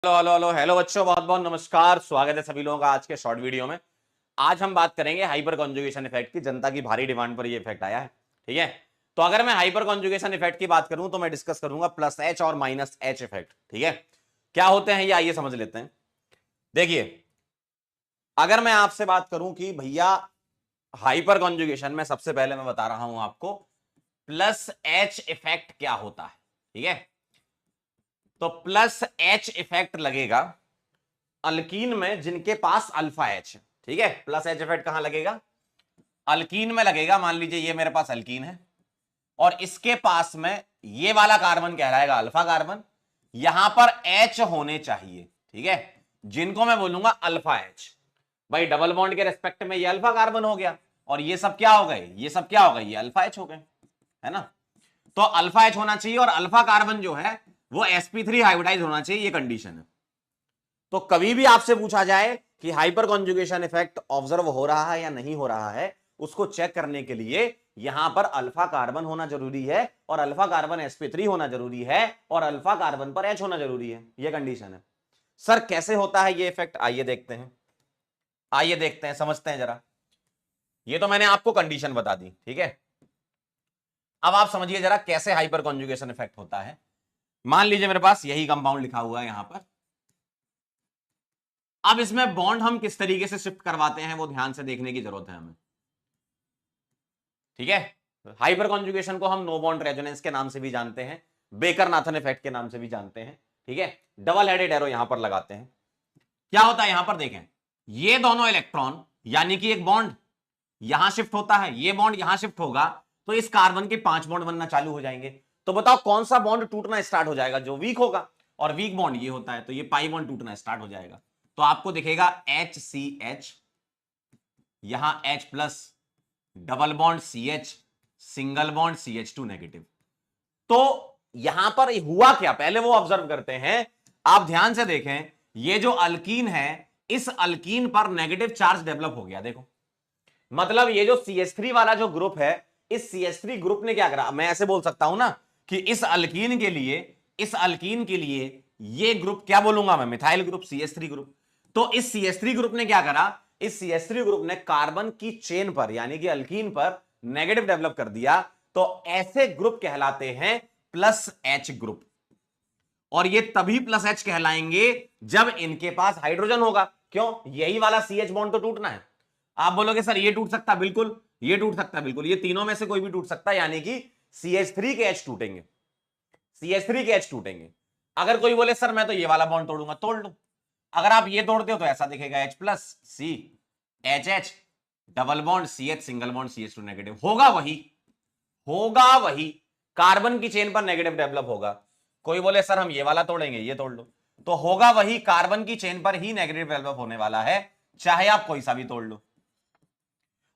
Hello hello hello hello बच्चों, बहुत बहुत नमस्कार। स्वागत है सभी लोगों का आज के शॉर्ट वीडियो में। आज हम बात करेंगे हाइपर कॉन्जुगेशन इफेक्ट की। जनता की भारी डिमांड पर ये इफेक्ट आया है, ठीक है। तो अगर मैं हाइपर कॉन्जुगेशन इफेक्ट की बात करूं तो मैं डिस्कस करूंगा प्लस एच और माइनस एच इफेक्ट, ठीक है। क्या होते हैं ये आइए समझ लेते हैं। देखिए, अगर मैं आपसे बात करूं कि भैया हाइपर कॉन्जुगेशन में, सबसे पहले मैं बता रहा हूं आपको प्लस एच इफेक्ट क्या होता है, ठीक है। तो प्लस एच इफेक्ट लगेगा अल्कीन में जिनके पास अल्फा एच है, ठीक है। प्लस एच इफेक्ट कहां लगेगा? अल्कीन में लगेगा। मान लीजिए ये मेरे पास अल्कीन है और इसके पास में ये वाला कार्बन कहलाएगा अल्फा कार्बन। यहां पर एच होने चाहिए, ठीक है, जिनको मैं बोलूंगा अल्फा एच। भाई डबल बॉन्ड के रेस्पेक्ट में ये अल्फा कार्बन हो गया और ये सब क्या हो गए, ये सब क्या हो गए, ये अल्फा एच हो गए, है ना। तो अल्फा एच होना चाहिए और अल्फा कार्बन जो है वो sp3 हाइब्रिडाइज होना चाहिए, ये कंडीशन है। तो कभी भी आपसे पूछा जाए कि हाइपर कॉन्जुगेशन इफेक्ट ऑब्जर्व हो रहा है या नहीं हो रहा है, उसको चेक करने के लिए यहां पर अल्फा कार्बन होना जरूरी है और अल्फा कार्बन sp3 होना जरूरी है और अल्फा कार्बन पर H होना जरूरी है, यह कंडीशन है। सर कैसे होता है ये इफेक्ट, आइए देखते हैं, आइए देखते हैं, समझते हैं जरा। ये तो मैंने आपको कंडीशन बता दी, ठीक है। अब आप समझिए जरा कैसे हाइपर कॉन्जुगेशन इफेक्ट होता है। मान लीजिए मेरे पास यही कंपाउंड लिखा हुआ है यहां पर। अब इसमें बॉन्ड हम किस तरीके से शिफ्ट करवाते हैं वो ध्यान से देखने की जरूरत है हमें, ठीक है। हाइपर कॉन्जुगेशन को हम नो बॉन्ड रेजोनेंस के नाम से भी जानते हैं, बेकर नाथन इफेक्ट के नाम से भी जानते हैं, ठीक है। डबल हेडेड एरो यहां पर लगाते हैं। क्या होता है यहां पर देखें, ये दोनों इलेक्ट्रॉन यानी कि एक बॉन्ड यहां शिफ्ट होता है, ये बॉन्ड यहां शिफ्ट होगा, तो इस कार्बन के 5 बॉन्ड बनना चालू हो जाएंगे। तो बताओ कौन सा बॉन्ड टूटना स्टार्ट हो जाएगा? जो वीक होगा, और वीक बॉन्ड ये होता है, तो ये पाई बॉन्ड टूटना स्टार्ट हो जाएगा। तो आपको दिखेगा HCH, यहां H plus, double bond CH, single bond CH2 negative. तो यहां पर हुआ क्या, पहले वो ऑब्जर्व करते हैं। आप ध्यान से देखें, ये जो अल्कीन है, इस अल्कीन पर नेगेटिव चार्ज डेवलप हो गया। देखो, मतलब ये जो CH3 वाला जो ग्रुप है, इस CH3 ग्रुप ने क्या करा, मैं ऐसे बोल सकता हूं ना कि इस अल्कीन के लिए, इस अल्कीन के लिए ये ग्रुप क्या बोलूंगा मैं, मिथाइल ग्रुप, CH3 ग्रुप। तो इस CH3 ग्रुप ने क्या करा, इस CH3 ग्रुप ने कार्बन की चेन पर यानी कि अल्कीन पर नेगेटिव डेवलप कर दिया। तो ऐसे ग्रुप कहलाते हैं प्लस एच ग्रुप। और ये तभी प्लस एच कहलाएंगे जब इनके पास हाइड्रोजन होगा। क्यों? यही वाला CH बॉन्ड तो टूटना है। आप बोलोगे सर ये टूट सकता, बिल्कुल ये टूट सकता, बिल्कुल ये तीनों में से कोई भी टूट सकता, यानी कि CH3 के H टूटेंगे, CH3 के H टूटेंगे। अगर कोई बोले सर मैं तो ये वाला बॉन्ड तोड़ूंगा, तोड़ लो। अगर आप ये तोड़ते हो तो ऐसा दिखेगा H plus C HH, double bond CH, single bond CH2 negative. होगा वही, होगा वही, कार्बन की चेन पर नेगेटिव डेवलप होगा। कोई बोले सर हम ये वाला तोड़ेंगे, ये तोड़ लो, तो होगा वही, कार्बन की चेन पर ही नेगेटिव डेवलप होने वाला है, चाहे आप कोई सा भी तोड़ लो।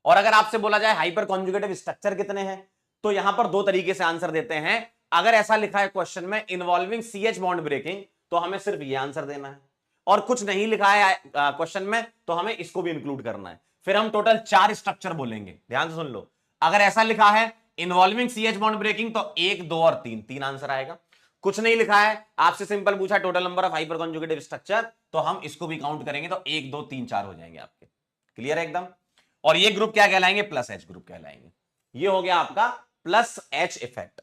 और अगर आपसे बोला जाए हाइपर कॉन्जुगेटिव स्ट्रक्चर कितने हैं, तो यहां पर दो तरीके से आंसर देते हैं। अगर ऐसा लिखा है क्वेश्चन में इन्वॉल्विंग CH बॉन्ड ब्रेकिंग, तो हमें सिर्फ ये आंसर देना है। और कुछ नहीं लिखा है क्वेश्चन में, तो हमें इसको भी इंक्लूड करना है। फिर हम टोटल 4 स्ट्रक्चर बोलेंगे, ध्यान से सुन लो। अगर ऐसा लिखा है इन्वॉल्विंग CH बॉन्ड ब्रेकिंग, तो 1 2 और 3, 3 आंसर आएगा। कुछ नहीं लिखा है, आपसे सिंपल पूछा total number of hyper conjugative structure, तो हम इसको भी काउंट करेंगे, तो 1 2 3 4 हो जाएंगे आपके। क्लियर है एकदम? और ये ग्रुप क्या कहलाएंगे? प्लस एच ग्रुप कहलाएंगे। ये हो गया आपका प्लस एच इफेक्ट।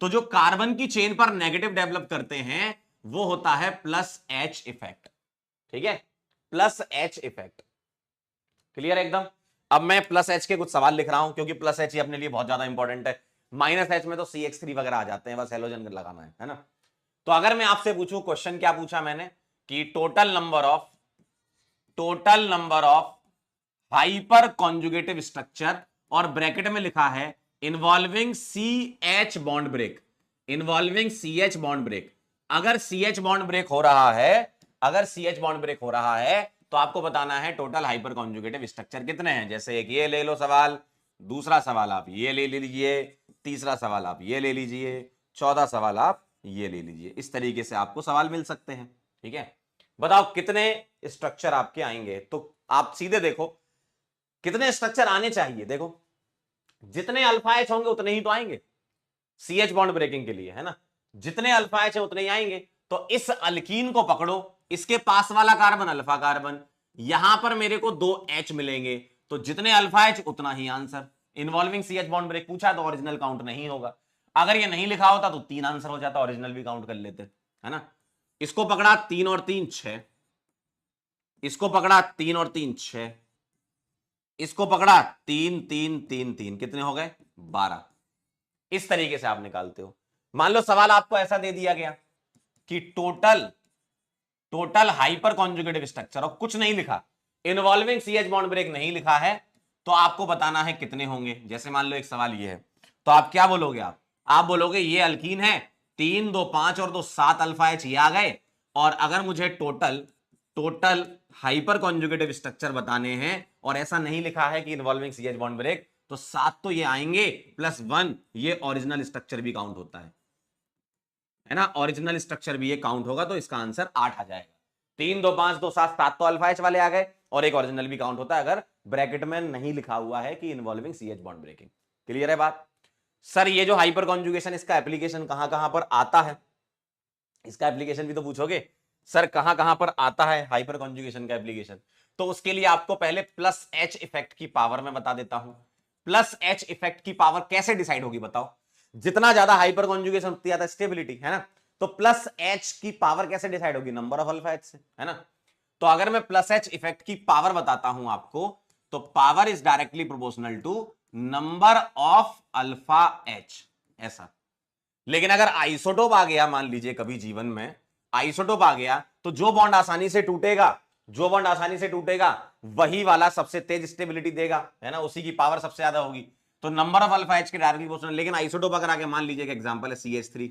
तो जो कार्बन की चेन पर नेगेटिव डेवलप करते हैं वो होता है प्लस एच इफेक्ट, ठीक है, प्लस एच इफेक्ट। क्लियर एकदम? अब मैं प्लस एच के कुछ सवाल लिख रहा हूं क्योंकि प्लस एच ही अपने लिए बहुत ज्यादा इंपॉर्टेंट है। माइनस एच में तो CH3 वगैरह आ जाते हैं, बस हेलोजन लगाना है ना। तो अगर मैं आपसे पूछूं, क्वेश्चन क्या पूछा मैंने कि total number of hyper conjugative structure, और ब्रैकेट में लिखा है involving CH bond break, involving CH bond break. अगर CH बॉन्ड ब्रेक हो रहा है, अगर CH बॉन्ड ब्रेक हो रहा है, तो आपको बताना है टोटल हाइपर कॉन्जुगेटिव स्ट्रक्चर कितने हैं। जैसे एक ये ले लो सवाल, दूसरा सवाल आप ये ले लीजिए, तीसरा सवाल आप ये ले लीजिए, चौथा सवाल आप ये ले लीजिए। इस तरीके से आपको सवाल मिल सकते हैं, ठीक है। बताओ कितने स्ट्रक्चर आपके आएंगे, तो आप सीधे देखो कितने स्ट्रक्चर आने चाहिए। देखो जितने अल्फा एच होंगे उतने ही तो आएंगे CH बॉन्ड ब्रेकिंग के लिए, है ना। जितने अल्फा एच है उतने ही आएंगे। तो इस अल्कीन को पकड़ो, इसके पास वाला कार्बन अल्फा कार्बन, यहां पर मेरे को 2 H मिलेंगे, तो जितने अल्फा H उतना ही answer. Involving CH bond break पूछा तो ओरिजिनल काउंट नहीं होगा, अगर ये नहीं लिखा होता तो 3 आंसर हो जाता, ओरिजिनल भी काउंट कर लेते, है ना। इसको पकड़ा 3 और 3 6, इसको पकड़ा 3 और 3 6, इसको पकड़ा 3 3 3 3, कितने हो गए 12। इस तरीके से आप निकालते हो। मान लो सवाल आपको ऐसा दे दिया गया कि टोटल हाइपर कॉन्जुगेटिव स्ट्रक्चर, और कुछ नहीं लिखा, इन्वॉल्विंग CH बॉन्ड ब्रेक नहीं लिखा है, तो आपको बताना है कितने होंगे। जैसे मान लो एक सवाल ये है, तो आप क्या बोलोगे, आप बोलोगे ये अल्कीन है, 3 2 5 और 2 7 अल्फा H ये आ गए, और अगर मुझे टोटल हाइपर कॉन्जुगेटिव स्ट्रक्चर बताने हैं और ऐसा नहीं लिखा है कि इन्वॉल्विंग CH बॉन्ड ब्रेक, तो 7 तो ये आएंगे प्लस 1 ये ओरिजिनल स्ट्रक्चर भी काउंट होता है ना, ओरिजिनल स्ट्रक्चर भी ये काउंट होगा, तो इसका आंसर 8 आ जाएगा। 3 2 5 2 7 7 तो अल्फा H वाले आ गए, और एक ओरिजिनल भी काउंट होता है अगर ब्रैकेट में नहीं लिखा हुआ है कि involving CH bond breaking. Clear है बात। सर ये जो हाइपर कॉन्जुगेशन, इसका एप्लीकेशन कहां कहां पर आता है, इसका एप्लीकेशन भी तो पूछोगे, सर कहां कहां पर आता है हाइपर कॉन्जुगेशन का एप्लीकेशन। तो उसके लिए आपको पहले प्लस H इफेक्ट की पावर मैं बता देता हूं। प्लस H इफेक्ट की पावर कैसे डिसाइड होगी बताओ, जितना ज्यादा हाइपर कॉन्जुगेशन उतनी ज्यादा स्टेबिलिटी, है ना। तो प्लस H की पावर कैसे डिसाइड होगी, नंबर ऑफ अल्फा H से, है ना। तो अगर मैं प्लस H इफेक्ट की पावर बताता हूं आपको, तो power is directly proportional to number of alpha H, ऐसा। लेकिन अगर आइसोटोप आ गया, मान लीजिए कभी जीवन में आइसोटोप आ गया, तो जो बॉन्ड आसानी से टूटेगा वही वाला सबसे तेज स्टेबिलिटी देगा, है ना, उसी की पावर सबसे ज्यादा होगी। तो नंबर ऑफ अल्फा H के डायरेक्टली प्रोपोर्शनल। लेकिन आइसोटोप अगर आगे मान लीजिए एग्जांपल है CH3,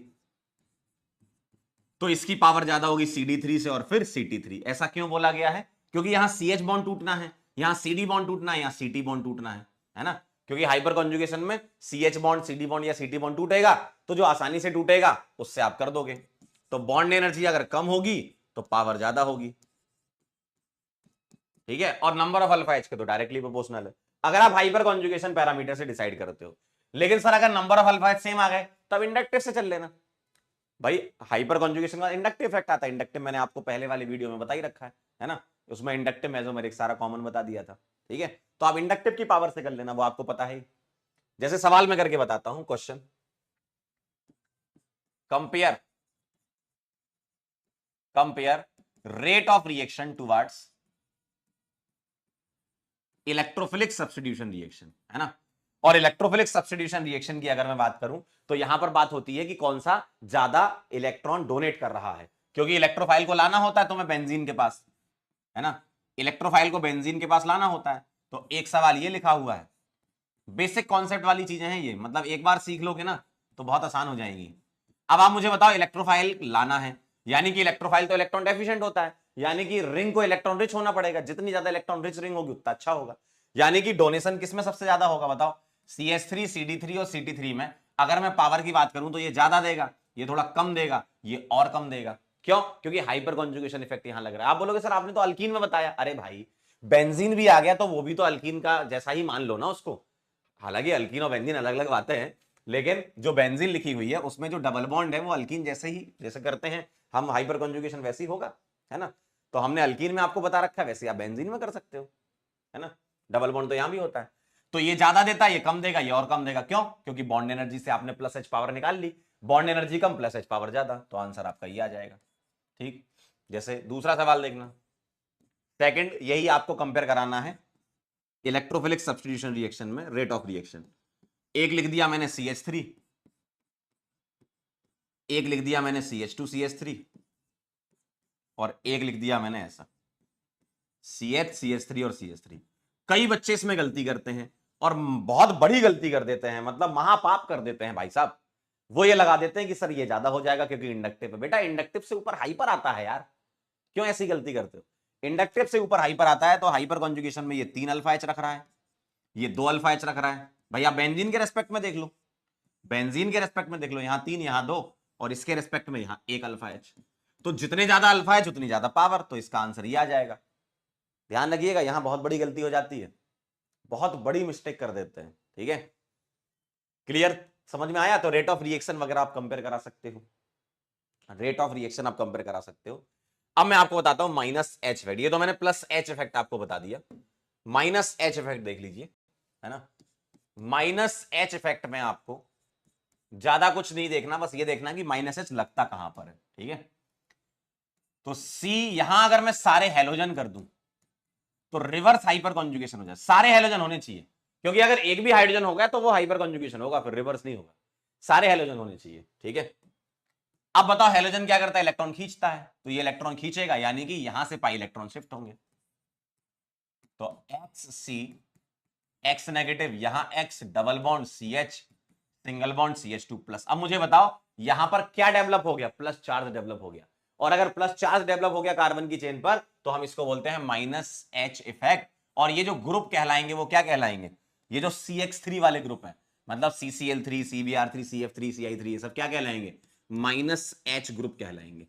तो इसकी पावर ज्यादा होगी CD3 से और फिर CT3। ऐसा क्यों बोला गया है, क्योंकि यहां CH बॉन्ड टूटना है, यहां CD बॉन्ड टूटना है, यहां CT बॉन्ड टूटना है ना। क्योंकि हाइपर कॉन्जुगेशन में CH बॉन्ड CD बॉन्ड या CT बॉन्ड टूटेगा, तो जो आसानी से टूटेगा उससे आप कर दोगे। तो बॉन्ड एनर्जी अगर कम होगी तो पावर ज्यादा होगी, ठीक है। और नंबर ऑफ अल्फा H के तो डायरेक्टली प्रोपोर्शनल है, अगर आप हाइपर कॉन्जुगेशन पैरामीटर से डिसाइड करते हो। लेकिन सर अगर number of alpha H same आ गए, तब इंडक्टिव से चल लेना भाई। हाइपर कॉन्जुगेशन का इंडक्टिव इफेक्ट आता है, इंडक्टिव मैंने आपको पहले वाली वीडियो में बता ही रखा है ना, उसमें इंडक्टिव मेसोमेरिक सारा कॉमन बता दिया था, ठीक है। तो आप इंडक्टिव की पावर से कर लेना, वो आपको पता है। जैसे सवाल में करके बताता हूं, question, compare rate of reaction towards electrophilic substitution reaction, है ना। और इलेक्ट्रोफिलिक सब्स्टिट्यूशन रिएक्शन की अगर मैं बात करूं, तो यहां पर बात होती है कि कौन सा ज्यादा इलेक्ट्रॉन डोनेट कर रहा है, क्योंकि इलेक्ट्रोफाइल को लाना होता है तो मैं बेंजीन के पास, है ना, इलेक्ट्रोफाइल को बेंजीन के पास लाना होता है। तो एक सवाल ये लिखा हुआ है, बेसिक कॉन्सेप्ट वाली चीजें हैं ये, मतलब एक बार सीख लोगे ना तो बहुत आसान हो जाएंगी। अब आप मुझे बताओ, इलेक्ट्रोफाइल लाना है, यानी कि इलेक्ट्रोफाइल तो इलेक्ट्रॉन डेफिशिएंट होता है, यानी कि रिंग को इलेक्ट्रॉन रिच होना पड़ेगा, जितनी ज्यादा इलेक्ट्रॉन रिच रिंग होगी उतना अच्छा होगा। यानी कि डोनेशन किसमें सबसे ज्यादा होगा बताओ, CH3 CD3 और CT3 में। अगर मैं पावर की बात करूं तो ये ज्यादा देगा, ये थोड़ा कम देगा, ये और कम देगा। क्यों, क्योंकि हाइपर कॉन्जुगेशन इफेक्ट यहां लग रहा है। आप बोलोगे सर आपने तो अल्कीन में बताया, अरे भाई बेंजीन भी आ गया तो वो भी तो अल्कीन का जैसा ही मान लो ना उसको। हालांकि अल्कीन और बेंजीन अलग अलग बातें हैं, लेकिन जो बेंजीन लिखी हुई है उसमें जो डबल बॉन्ड है वो अल्कीन जैसे ही जैसे करते हैं हम, हाइपर कॉन्जुगेशन वैसे ही होगा, है ना। तो हमने अल्कीन में आपको बता रखा है, वैसे आप बेंजीन में कर सकते हो, है ना। डबल बॉन्ड तो यहां भी होता है। तो ये ज्यादा देता है, ये कम देगा, ये और कम देगा। क्यों, क्योंकि बॉन्ड एनर्जी से आपने प्लस H पावर निकाल ली, बॉन्ड एनर्जी कम प्लस H पावर ज्यादा, तो आंसर आपका ये आ जाएगा, ठीक। जैसे दूसरा सवाल देखना, सेकंड, यही आपको कंपेयर कराना है इलेक्ट्रोफिलिक सब्स्टिट्यूशन रिएक्शन में रेट ऑफ रिएक्शन। एक लिख दिया मैंने CH3, एक लिख दिया मैंने CH2 CH3, और एक लिख दिया मैंने ऐसा CH CH3 और CH3। कई बच्चे इसमें गलती करते हैं और बहुत बड़ी गलती कर देते हैं, मतलब महापाप कर देते हैं भाई साहब। वो ये लगा देते हैं कि सर ये ज्यादा हो जाएगा क्योंकि इंडक्टिव है। बेटा इंडक्टिव से ऊपर हाइपर आता है यार, क्यों ऐसी गलती करते हो। इंडक्टिव से ऊपर हाइपर आता है तो हाइपर कॉन्जुगेशन में ये 3 अल्फा H रख रहा है, ये 2 अल्फा H रख रहा है। भैया बेंजीन के रेस्पेक्ट में देख लो, बेंजीन के रेस्पेक्ट में देख लो, यहां 3 यहां 2, और इसके रेस्पेक्ट में यहां 1 अल्फा H। तो जितने ज्यादा अल्फा H उतनी ज्यादा पावर, तो इसका आंसर ये आ जाएगा। ध्यान रखिएगा, यहां बहुत बड़ी गलती हो जाती है, बहुत बड़ी मिस्टेक कर देते हैं, ठीक है। क्लियर, समझ में आया। तो रेट ऑफ रिएक्शन वगैरह आप कंपेयर करा सकते हो। रेट ऑफ रिएक्शन आप कंपेयर करा सकते हो। अब मैं आपको बताता हूं माइनस एच इफेक्ट, ये तो मैंने प्लस एच इफेक्ट आपको बता दिया, माइनस एच इफेक्ट देख लीजिए, है ना। माइनस एच इफेक्ट में आपको ज्यादा कुछ नहीं देखना, बस ये देखना कि माइनस एच लगता कहां पर है, ठीक है। तो सी यहां अगर मैं सारे हेलोजन कर दूं तो रिवर्स हाइपर कॉन्जुगेशन हो जाए, सारे हेलोजन होने चाहिए, क्योंकि अगर एक भी हाइड्रोजन हो गया तो वो हाइपर कॉन्जुगेशन होगा, फिर रिवर्स नहीं होगा, सारे हेलोजन होने चाहिए, ठीक है। अब बताओ हेलोजन क्या करता है, इलेक्ट्रॉन खींचता है, तो ये इलेक्ट्रॉन खींचेगा, यानी कि यहां से पाई इलेक्ट्रॉन शिफ्ट होंगे, तो एक्स सी एक्स नेगेटिव, यहां X double bond C H single bond C H two plus. अब मुझे बताओ यहां पर क्या डेवलप हो गया, प्लस चार्ज डेवलप हो गया, और अगर प्लस चार्ज डेवलप हो गया कार्बन की चेन पर तो हम इसको बोलते हैं माइनस एच इफेक्ट। और ये जो ग्रुप कहलाएंगे वो क्या कहलाएंगे, ये जो CX3 वाले ग्रुप हैं, मतलब CCl3 CBr3 CF3 CI3, ये सब क्या कहलाएंगे, माइनस एच ग्रुप कहलाएंगे,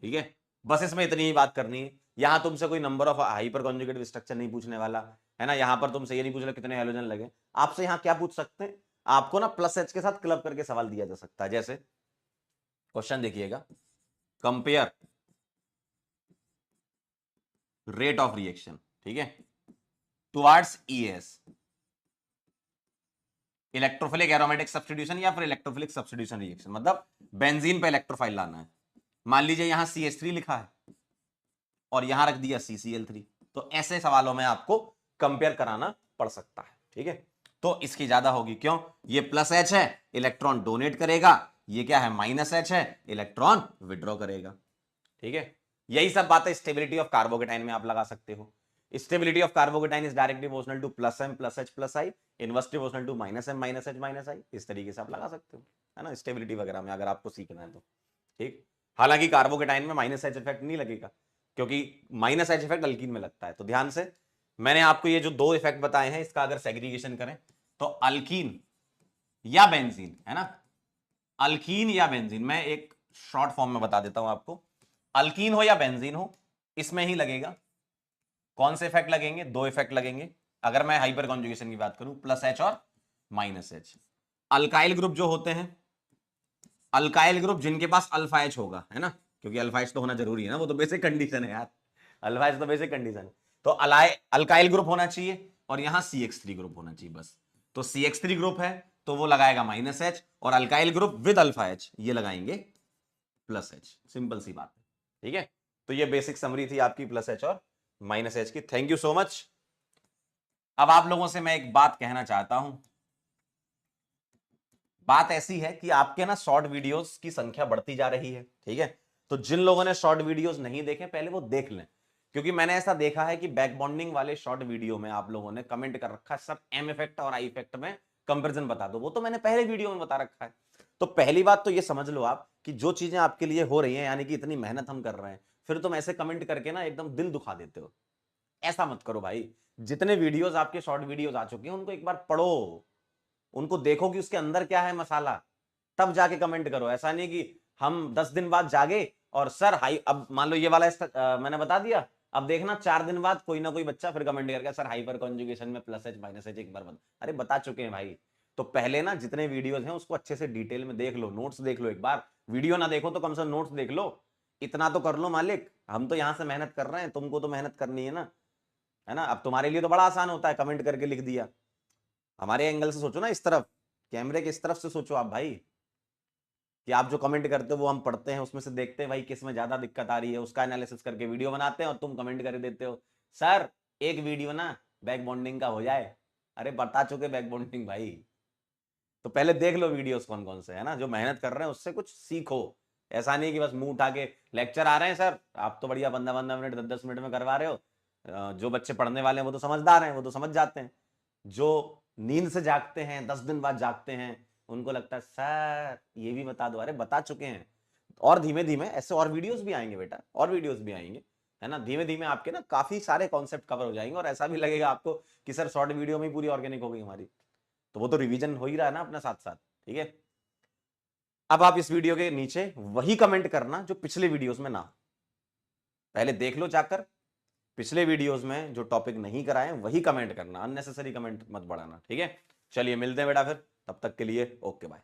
ठीक है। बस इसमें इतनी ही बात करनी है, यहां तुमसे कोई number of hyper conjugative structure नहीं पूछने वाला, है ना। यहां पर तुमसे ये नहीं पूछ रहे कितने हेलोजन लगे, आपसे यहां क्या पूछ सकते हैं, आपको ना प्लस एच के साथ क्लब करके सवाल दिया जा सकता है। जैसे क्वेश्चन देखिएगा, कंपेयर रेट ऑफ रिएक्शन, ठीक है, towards ES, electrophilic aromatic substitution या फिर इलेक्ट्रोफिलिक सब्स्टिट्यूशन रिएक्शन, मतलब बेंजीन पे इलेक्ट्रोफाइल लाना है। मान लीजिए यहां CH3 लिखा है और यहां रख दिया CCl3, तो ऐसे सवालों में आपको कंपेयर कराना पड़ सकता है, ठीक है। तो इसकी ज्यादा होगी, क्यों, ये प्लस एच है, इलेक्ट्रॉन डोनेट करेगा, ये क्या है माइनस एच है, इलेक्ट्रॉन विड्रॉ करेगा, ठीक है। यही सब बातें स्टेबिलिटी ऑफ कार्बोकेटाइन में आप लगा सकते हो। Stability of carbocation is directly proportional to plus M plus H plus I, inversely proportional to minus M minus H minus I, इस तरीके से आप लगा सकते हो, है ना, स्टेबिलिटी वगैरह में अगर आपको सीखना है तो, ठीक। हालांकि कार्बोकेटाइन में माइनस एच इफेक्ट नहीं लगेगा, क्योंकि माइनस एच इफेक्ट अल्कीन में लगता है। तो ध्यान से, मैंने आपको ये जो दो इफेक्ट बताए हैं इसका अगर सेग्रीगेशन करें तो अल्कीन या बेंजीन, है ना, अल्कीन या बेंजीन, मैं एक शॉर्ट फॉर्म में बता देता हूं आपको, अल्कीन हो या बेंजीन हो इसमें ही लगेगा। कौन से इफेक्ट लगेंगे, दो इफेक्ट लगेंगे। अगर मैं हाइपर कॉन्जुगेशन की बात करूं, प्लस एच और माइनस एच। अल्काइल ग्रुप जो होते हैं, अल्काइल ग्रुप जिनके पास अल्फा एच होगा, है ना, क्योंकि अल्फा एच तो होना जरूरी है ना, वो तो बेसिक कंडीशन है यार, अल्फा एच तो बेसिक कंडीशन है। तो अल्काइल ग्रुप होना चाहिए और यहां CX3 ग्रुप होना चाहिए बस। तो CX3 ग्रुप है तो वो लगाएगा माइनस एच, और alkyl group with alpha H ये लगाएंगे प्लस एच, सिंपल सी बात है, ठीक है। तो ये बेसिक समरी थी आपकी प्लस एच और माइनस एच की। Thank you so much. अब आप लोगों से मैं एक बात कहना चाहता हूं, बात ऐसी है कि आपके ना शॉर्ट वीडियोस की संख्या बढ़ती जा रही है, ठीक है। तो जिन लोगों ने शॉर्ट वीडियोस नहीं देखे पहले वो देख लें, क्योंकि मैंने ऐसा देखा है कि बैक बॉन्डिंग वाले शॉर्ट वीडियो में आप लोगों ने कमेंट कर रखा है सब एम इफेक्ट और आई इफेक्ट में कंपैरिजन बता दो, वो तो मैंने पहले वीडियो में बता रखा है। तो पहली बात तो ये समझ लो आप कि जो चीजें आपके लिए हो रही हैं, यानी कि इतनी मेहनत हम कर रहे हैं, फिर तुम ऐसे कमेंट करके ना एकदम दिल दुखा देते हो। ऐसा मत करो भाई, जितने वीडियोस आपके शॉर्ट वीडियोस आ चुके हैं उनको एक बार पढ़ो, उनको देखो कि उसके अंदर क्या है मसाला, तब जाके कमेंट करो। ऐसा नहीं कि हम 10 दिन बाद जागे और सर हाई, अब मान लो ये वाला मैंने बता दिया, अब देखना 4 दिन बाद कोई ना कोई बच्चा फिर कमेंट करके सर हाइपर कॉन्जुगेशन में प्लस एच माइनस एच एक बार बता, अरे बता चुके हैं भाई। तो पहले ना जितने वीडियोस हैं उसको अच्छे से डिटेल में देख लो, नोट्स देख लो, एक बार वीडियो ना देखो तो कम से कम नोट्स देख लो, इतना तो कर लो मालिक। हम तो यहां से मेहनत कर रहे हैं, तुमको तो मेहनत करनी है ना। अब तुम्हारे लिए तो बड़ा आसान होता है, कमेंट करके लिख दिया। हमारे एंगल से सोचो ना, इस तरफ कैमरे के इस तरफ से सोचो आप भाई, कि आप जो कमेंट करते हो वो हम पढ़ते हैं, उसमें से देखते हैं भाई किस में ज्यादा दिक्कत आ रही है, उसका एनालिसिस करके वीडियो बनाते हैं और तुम कमेंट कर देते हो सर एक वीडियो ना बैक बॉन्डिंग का हो जाए। अरे बता चुके बैक बॉन्डिंग भाई, तो पहले देख लो वीडियोस कौन कौन से, है ना, जो मेहनत कर रहे हैं उससे कुछ सीखो। ऐसा नहीं कि बस मुंह उठा के लेक्चर आ रहे हैं सर, आप तो बढ़िया 15-15 मिनट 10-10 मिनट में करवा रहे हो। जो बच्चे पढ़ने वाले हैं वो तो समझदार हैं, वो तो समझ जाते हैं। जो नींद से जागते हैं 10 दिन बाद जागते हैं, उनको लगता है सर ये भी बता दो, अरे बता चुके हैं। और धीमे धीमे ऐसे और वीडियोस भी आएंगे बेटा, और वीडियोस भी आएंगे, है ना। धीमे धीमे आपके ना काफी सारे कॉन्सेप्ट कवर हो जाएंगे और ऐसा भी लगेगा आपको कि सर शॉर्ट वीडियो में ही पूरी ऑर्गेनिक हो गई हमारी। तो वो तो रिवीजन हो ही रहा है ना अपने साथ साथ, ठीक है। अब आप इस वीडियो के नीचे वही कमेंट करना जो पिछले वीडियोस में ना, पहले देख लो जाकर, पिछले वीडियोस में जो टॉपिक नहीं कराए वही कमेंट करना, अननेसेसरी कमेंट मत बढ़ाना, ठीक है। चलिए मिलते हैं बेटा फिर, तब तक के लिए ओके बाय।